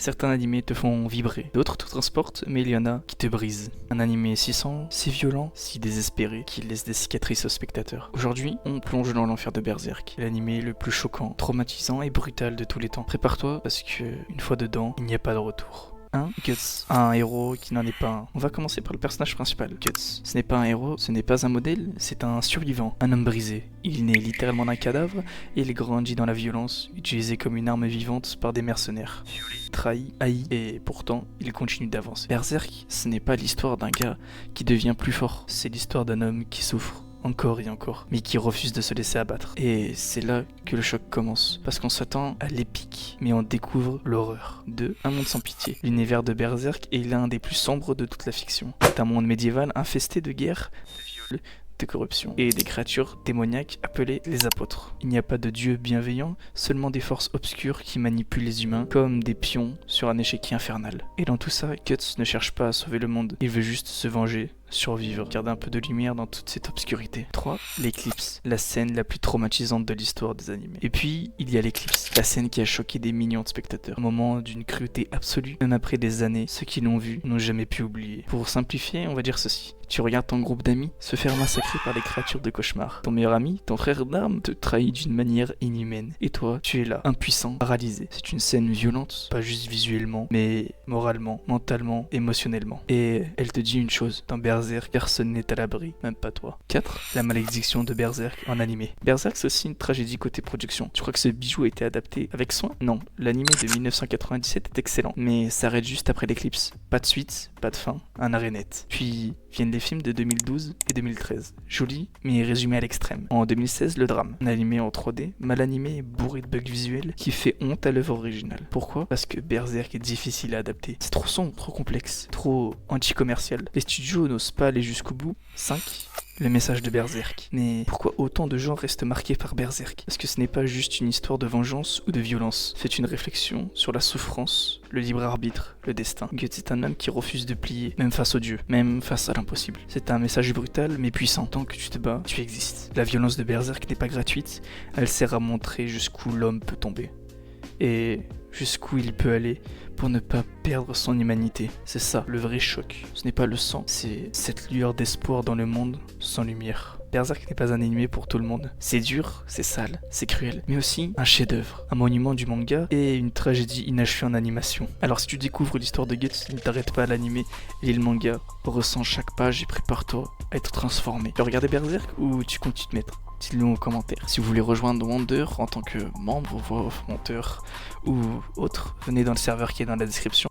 Certains animés te font vibrer, d'autres te transportent, mais il y en a qui te brisent. Un animé si sombre, si violent, si désespéré, qu'il laisse des cicatrices au spectateur. Aujourd'hui, on plonge dans l'enfer de Berserk, l'animé le plus choquant, traumatisant et brutal de tous les temps. Prépare-toi parce que, une fois dedans, il n'y a pas de retour. Guts, un héros qui n'en est pas un. On va commencer par le personnage principal, Guts. Ce n'est pas un héros, ce n'est pas un modèle, c'est un survivant, un homme brisé. Il naît littéralement d'un cadavre et il grandit dans la violence, utilisé comme une arme vivante par des mercenaires. Trahi, haï, et pourtant, il continue d'avancer. Berserk, ce n'est pas l'histoire d'un gars qui devient plus fort, c'est l'histoire d'un homme qui souffre. Encore et encore, mais qui refuse de se laisser abattre. Et c'est là que le choc commence, parce qu'on s'attend à l'épique, mais on découvre l'horreur. 2. Un monde sans pitié. L'univers de Berserk est l'un des plus sombres de toute la fiction. C'est un monde médiéval infesté de guerres, de viols, de corruption, et des créatures démoniaques appelées les apôtres. Il n'y a pas de dieu bienveillant, seulement des forces obscures qui manipulent les humains comme des pions sur un échiquier infernal. Et dans tout ça, Guts ne cherche pas à sauver le monde, il veut juste se venger, survivre, garder un peu de lumière dans toute cette obscurité. 3. L'éclipse, la scène la plus traumatisante de l'histoire des animés. Et puis, il y a l'éclipse, la scène qui a choqué des millions de spectateurs. Un moment d'une cruauté absolue, même après des années, ceux qui l'ont vu n'ont jamais pu oublier. Pour simplifier, on va dire ceci. Tu regardes ton groupe d'amis se faire massacrer par des créatures de cauchemar. Ton meilleur ami, ton frère d'armes, te trahit d'une manière inhumaine. Et toi, tu es là, impuissant, paralysé. C'est une scène violente, pas juste visuellement, mais moralement, mentalement, émotionnellement. Et elle te dit une chose, dans Berserk, personne n'est à l'abri, même pas toi. 4. La malédiction de Berserk en animé. Berserk, c'est aussi une tragédie côté production. Tu crois que ce bijou a été adapté avec soin? Non, l'animé de 1997 est excellent, mais s'arrête juste après l'éclipse. Pas de suite, pas de fin, un arrêt net. Puis viennent les films de 2012 et 2013. Joli, mais résumé à l'extrême. En 2016, le drame. Un animé en 3D, mal animé et bourré de bugs visuels qui fait honte à l'œuvre originale. Pourquoi? Parce que Berserk est difficile à adapter. C'est trop sombre, trop complexe, trop anti-commercial. Les studios n'osent pas aller jusqu'au bout. 5. Le message de Berserk. Mais pourquoi autant de gens restent marqués par Berserk? Parce que ce n'est pas juste une histoire de vengeance ou de violence. C'est une réflexion sur la souffrance, le libre arbitre, le destin. Guts est un homme qui refuse de plier, même face au dieu, même face à l'impossible. C'est un message brutal mais puissant. Tant que tu te bats, tu existes. La violence de Berserk n'est pas gratuite, elle sert à montrer jusqu'où l'homme peut tomber. Et jusqu'où il peut aller pour ne pas perdre son humanité. C'est ça, le vrai choc. Ce n'est pas le sang, c'est cette lueur d'espoir dans le monde sans lumière. Berserk n'est pas un animé pour tout le monde. C'est dur, c'est sale, c'est cruel, mais aussi un chef-d'œuvre, un monument du manga et une tragédie inachevée en animation. Alors si tu découvres l'histoire de Guts, ne t'arrête pas à l'animé, lis le manga, ressens chaque page et prépare-toi à être transformé. Tu as regardé Berserk ou tu comptes te mettre? Dites-le en commentaire. Si vous voulez rejoindre Wonder en tant que membre, monteur ou autre, venez dans le serveur qui est dans la description.